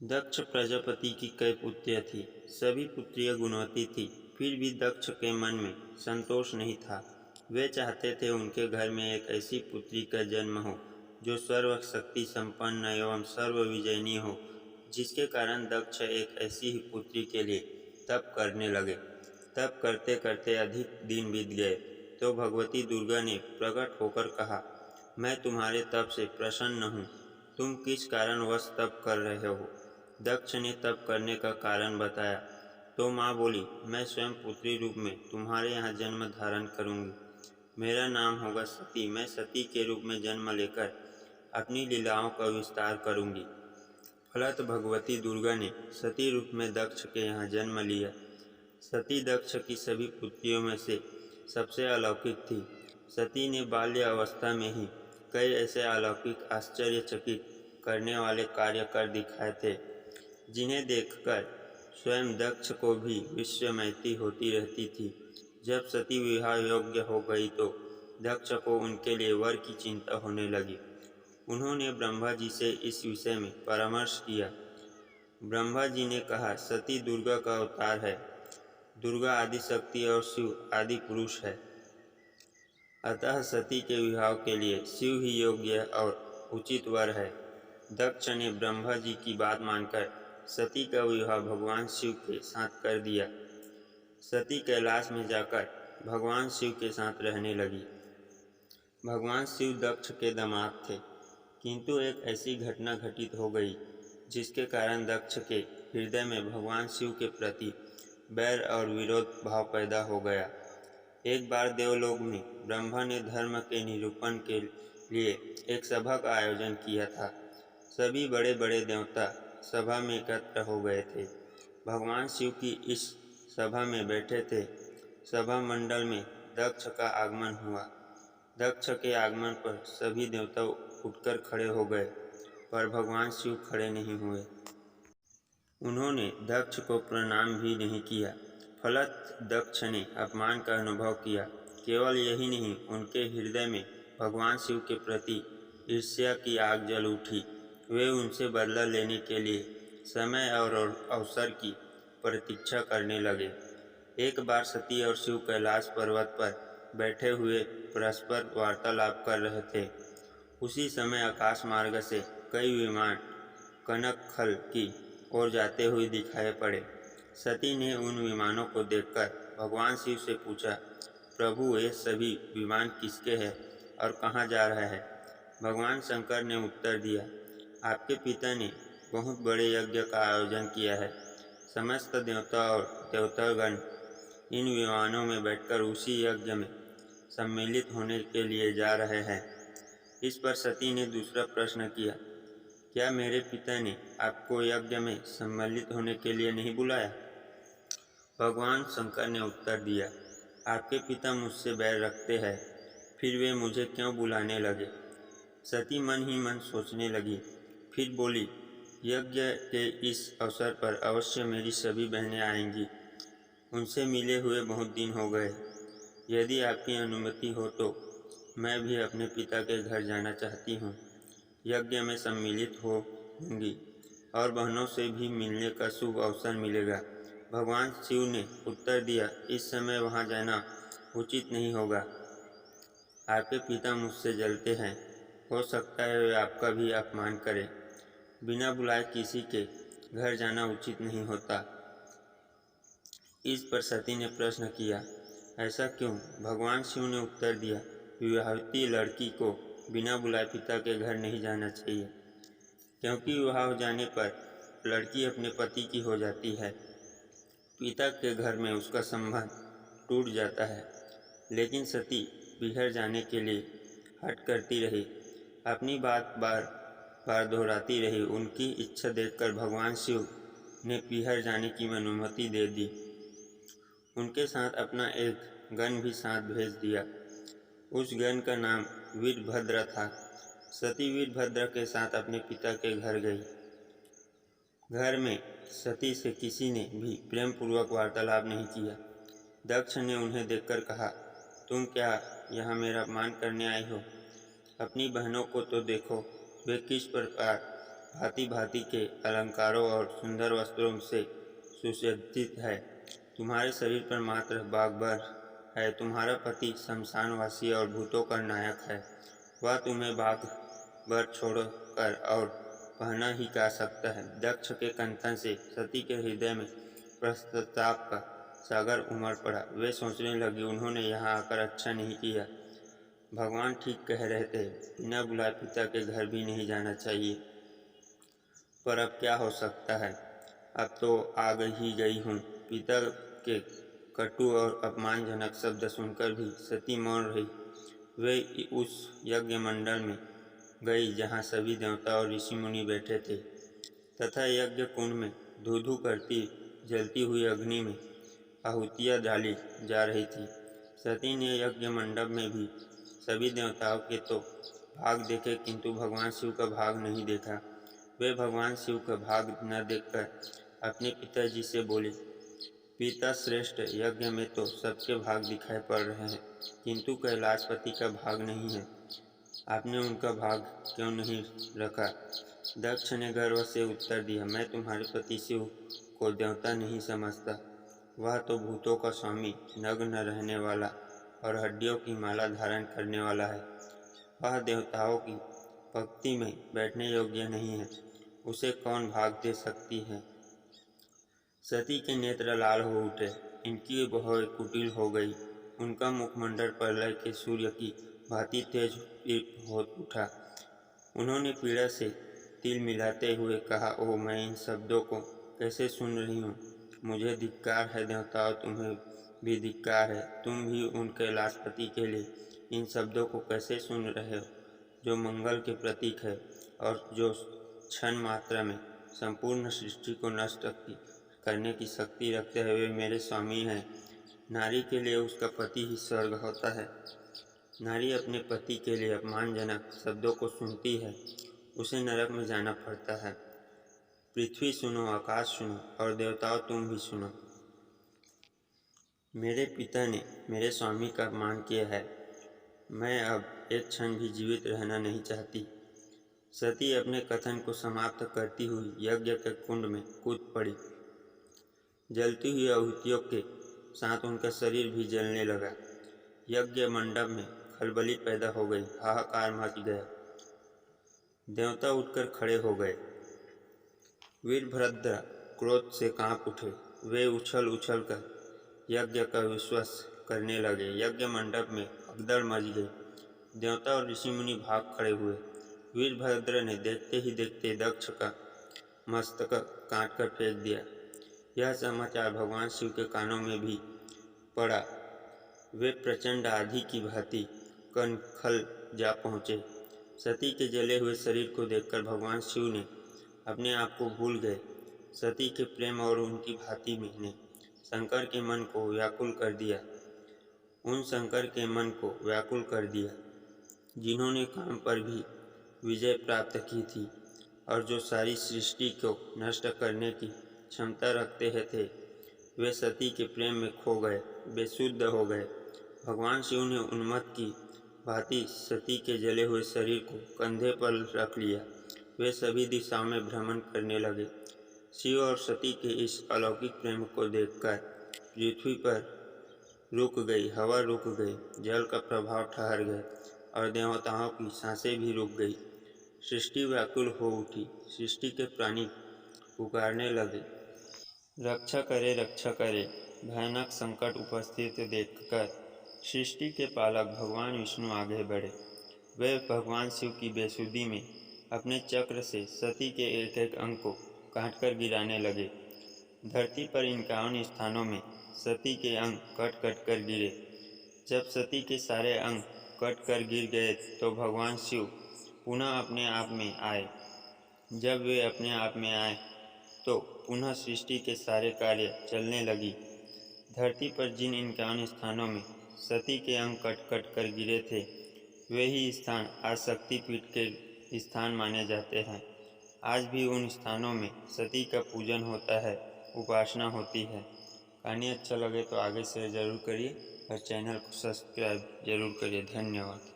दक्ष प्रजापति की कई पुत्रियां थीं। सभी पुत्रियां गुणवती थीं। फिर भी दक्ष के मन में संतोष नहीं था। वे चाहते थे उनके घर में एक ऐसी पुत्री का जन्म हो जो सर्वशक्ति संपन्न एवं सर्वविजयिनी हो, जिसके कारण दक्ष एक ऐसी ही पुत्री के लिए तप करने लगे। तप करते करते अधिक दिन बीत गए तो भगवती दुर्गा ने प्रकट होकर कहा, मैं तुम्हारे तप से प्रसन्न हूँ। तुम किस कारणवश तप कर रहे हो? दक्ष ने तप करने का कारण बताया तो माँ बोली, मैं स्वयं पुत्री रूप में तुम्हारे यहाँ जन्म धारण करूँगी। मेरा नाम होगा सती। मैं सती के रूप में जन्म लेकर अपनी लीलाओं का विस्तार करूँगी। फलत भगवती दुर्गा ने सती रूप में दक्ष के यहाँ जन्म लिया। सती दक्ष की सभी पुत्रियों में से सबसे अलौकिक थी। सती ने बाल्य अवस्था में ही कई ऐसे अलौकिक आश्चर्यचकित करने वाले कार्य कर दिखाए थे, जिन्हें देखकर स्वयं दक्ष को भी विस्मयती होती रहती थी। जब सती विवाह योग्य हो गई तो दक्ष को उनके लिए वर की चिंता होने लगी। उन्होंने ब्रह्मा जी से इस विषय में परामर्श किया। ब्रह्मा जी ने कहा, सती दुर्गा का अवतार है। दुर्गा आदि शक्ति और शिव आदि पुरुष है। अतः सती के विवाह के लिए शिव ही योग्य और उचित वर है। दक्ष ने ब्रह्मा जी की बात मानकर सती का विवाह भगवान शिव के साथ कर दिया। सती कैलाश में जाकर भगवान शिव के साथ रहने लगी। भगवान शिव दक्ष के दामाद थे, किंतु एक ऐसी घटना घटित हो गई जिसके कारण दक्ष के हृदय में भगवान शिव के प्रति बैर और विरोध भाव पैदा हो गया। एक बार देवलोक में ब्रह्मा ने धर्म के निरूपण के लिए एक सभा का आयोजन किया था। सभी बड़े बड़े देवता सभा में एकत्र हो गए थे। भगवान शिव की इस सभा में बैठे थे। सभा मंडल में दक्ष का आगमन हुआ। दक्ष के आगमन पर सभी देवता उठकर खड़े हो गए, पर भगवान शिव खड़े नहीं हुए। उन्होंने दक्ष को प्रणाम भी नहीं किया। फलत दक्ष ने अपमान का अनुभव किया। केवल यही नहीं, उनके हृदय में भगवान शिव के प्रति ईर्ष्या की आग जल उठी। वे उनसे बदला लेने के लिए समय और अवसर की प्रतीक्षा करने लगे। एक बार सती और शिव कैलाश पर्वत पर बैठे हुए परस्पर वार्तालाप कर रहे थे। उसी समय आकाश मार्ग से कई विमान कनकखल की ओर जाते हुए दिखाई पड़े। सती ने उन विमानों को देखकर भगवान शिव से पूछा, प्रभु, ये सभी विमान किसके हैं और कहाँ जा रहे हैं? भगवान शंकर ने उत्तर दिया, आपके पिता ने बहुत बड़े यज्ञ का आयोजन किया है। समस्त देवता और देवतागण इन विमानों में बैठकर उसी यज्ञ में सम्मिलित होने के लिए जा रहे हैं। इस पर सती ने दूसरा प्रश्न किया, क्या मेरे पिता ने आपको यज्ञ में सम्मिलित होने के लिए नहीं बुलाया? भगवान शंकर ने उत्तर दिया, आपके पिता मुझसे बैर रखते हैं, फिर वे मुझे क्यों बुलाने लगे? सती मन ही मन सोचने लगी। फिर बोली, यज्ञ के इस अवसर पर अवश्य मेरी सभी बहनें आएंगी। उनसे मिले हुए बहुत दिन हो गए। यदि आपकी अनुमति हो तो मैं भी अपने पिता के घर जाना चाहती हूँ। यज्ञ में सम्मिलित होंगी और बहनों से भी मिलने का शुभ अवसर मिलेगा। भगवान शिव ने उत्तर दिया, इस समय वहाँ जाना उचित नहीं होगा। आपके पिता मुझसे जलते हैं। हो सकता है वे आपका भी अपमान करें। बिना बुलाए किसी के घर जाना उचित नहीं होता। इस पर सती ने प्रश्न किया, ऐसा क्यों? भगवान शिव ने उत्तर दिया, विवाहित लड़की को बिना बुलाए पिता के घर नहीं जाना चाहिए, क्योंकि विवाह हो जाने पर लड़की अपने पति की हो जाती है। पिता के घर में उसका संबंध टूट जाता है। लेकिन सती बिहार जाने के लिए हट करती रही, अपनी बात बार बार दोहराती रही। उनकी इच्छा देखकर भगवान शिव ने बिहार जाने की अनुमति दे दी। उनके साथ अपना एक गण भी साथ भेज दिया। उस गण का नाम वीरभद्र था। सती वीरभद्र के साथ अपने पिता के घर गई। घर में सती से किसी ने भी प्रेम पूर्वक वार्तालाप नहीं किया। दक्ष ने उन्हें देखकर कहा, तुम क्या यहाँ मेरा अपमान करने आई हो? अपनी बहनों को तो देखो, वे किस प्रकार भांति भांति के अलंकारों और सुंदर वस्त्रों से सुसज्जित है। तुम्हारे शरीर पर मात्र बाघ भर है। तुम्हारा पति शमशानवासी और भूतों का नायक है। वह तुम्हें बाघ भर छोड़कर और पहना ही जा सकता है। दक्ष के कंथन से सती के हृदय में पश्चाताप का सागर उमड़ पड़ा। वे सोचने लगी, उन्होंने यहाँ आकर अच्छा नहीं किया। भगवान ठीक कह रहे थे, बिना बुलाए पिता के घर भी नहीं जाना चाहिए। पर अब क्या हो सकता है, अब तो आ ही गई हूँ। पिता के कटु और अपमानजनक शब्द सुनकर भी सती मौन रही। वे उस यज्ञ मंडल में गई जहाँ सभी देवता और ऋषि मुनि बैठे थे तथा यज्ञ कुंड में धू धू करती जलती हुई अग्नि में आहुतियाँ डाली जा रही थी। सती ने यज्ञ मंडप में भी सभी देवताओं के तो भाग देखे, किंतु भगवान शिव का भाग नहीं देखा। वे भगवान शिव का भाग न देखकर अपने पिताजी से बोले, पिता श्रेष्ठ, यज्ञ में तो सबके भाग दिखाई पड़ रहे हैं, किंतु कैलाशपति का भाग नहीं है। आपने उनका भाग क्यों नहीं रखा? दक्ष ने गर्व से उत्तर दिया, मैं तुम्हारे पति शिव को देवता नहीं समझता। वह तो भूतों का स्वामी, नग्न रहने वाला और हड्डियों की माला धारण करने वाला है। वह देवताओं की पंक्ति में बैठने योग्य नहीं है। उसे कौन भाग दे सकती है? सती के नेत्र लाल हो उठे, इनकी भौहें कुटिल हो गई। उनका मुखमंडल प्रलय के सूर्य की भांति तेज हो उठा। उन्होंने पीड़ा से तिल मिलाते हुए कहा, ओह, मैं इन शब्दों को कैसे सुन रही हूँ। मुझे धिक्कार है देवताओं, तुम्हें भी धिक्कार है। तुम भी उन कैलाशपति के लिए इन शब्दों को कैसे सुन रहे हो, जो मंगल के प्रतीक है और जो क्षण मात्रा में संपूर्ण सृष्टि को नष्ट करने की शक्ति रखते हैं। वे मेरे स्वामी हैं। नारी के लिए उसका पति ही स्वर्ग होता है। नारी अपने पति के लिए अपमानजनक शब्दों को सुनती है, उसे नरक में जाना पड़ता है। पृथ्वी सुनो, आकाश सुनो और देवताओं तुम भी सुनो। मेरे पिता ने मेरे स्वामी का अपमान किया है। मैं अब एक क्षण भी जीवित रहना नहीं चाहती। सती अपने कथन को समाप्त करती हुई यज्ञ के कुंड में कूद पड़ी। जलती हुई आहुतियों के साथ उनका शरीर भी जलने लगा। यज्ञ मंडप में खलबली पैदा हो गई, हाहाकार मच गया। देवता उठकर खड़े हो गए। वीरभद्र क्रोध से कांप उठे। वे उछल उछल कर यज्ञ का विश्वास करने लगे। यज्ञ मंडप में भगदड़ मच गई। देवता और ऋषि मुनि भाग खड़े हुए। वीरभद्र ने देखते ही देखते दक्ष का मस्तक काट कर फेंक दिया। यह समाचार भगवान शिव के कानों में भी पड़ा। वे प्रचंड आंधी की भांति कनखल जा पहुँचे। सती के जले हुए शरीर को देखकर भगवान शिव ने अपने आप को भूल गए। सती के प्रेम और उनकी भांति ने शंकर के मन को व्याकुल कर दिया। उन शंकर के मन को व्याकुल कर दिया जिन्होंने काम पर भी विजय प्राप्त की थी और जो सारी सृष्टि को नष्ट करने की क्षमता रखते थे। वे सती के प्रेम में खो गए, बेसुध हो गए। भगवान शिव ने उन्मत्त की भांति सती के जले हुए शरीर को कंधे पर रख लिया। वे सभी दिशाओं में भ्रमण करने लगे। शिव और सती के इस अलौकिक प्रेम को देखकर पृथ्वी पर रुक गई, हवा रुक गई, जल का प्रभाव ठहर गया और देवताओं की सांसें भी रुक गई। सृष्टि व्याकुल हो उठी। सृष्टि के प्राणी पुकारने लगे, रक्षा करे। भयानक संकट उपस्थित देखकर सृष्टि के पालक भगवान विष्णु आगे बढ़े। वे भगवान शिव की बेसुधी में अपने चक्र से सती के एक एक अंग को काटकर गिराने लगे। धरती पर 51 स्थानों में सती के अंग कट कट कर गिरे। जब सती के सारे अंग कट कर गिर गए तो भगवान शिव पुनः अपने आप में आए। जब वे अपने आप में आए तो पुनः सृष्टि के सारे कार्य चलने लगी। धरती पर जिन 51 स्थानों में सती के अंग कट कट कर गिरे थे, वे ही स्थान आज शक्तिपीठ के स्थान माने जाते हैं। आज भी उन स्थानों में सती का पूजन होता है, उपासना होती है। कहानी अच्छा लगे तो आगे शेयर जरूर करिए और चैनल को सब्सक्राइब जरूर करिए। धन्यवाद।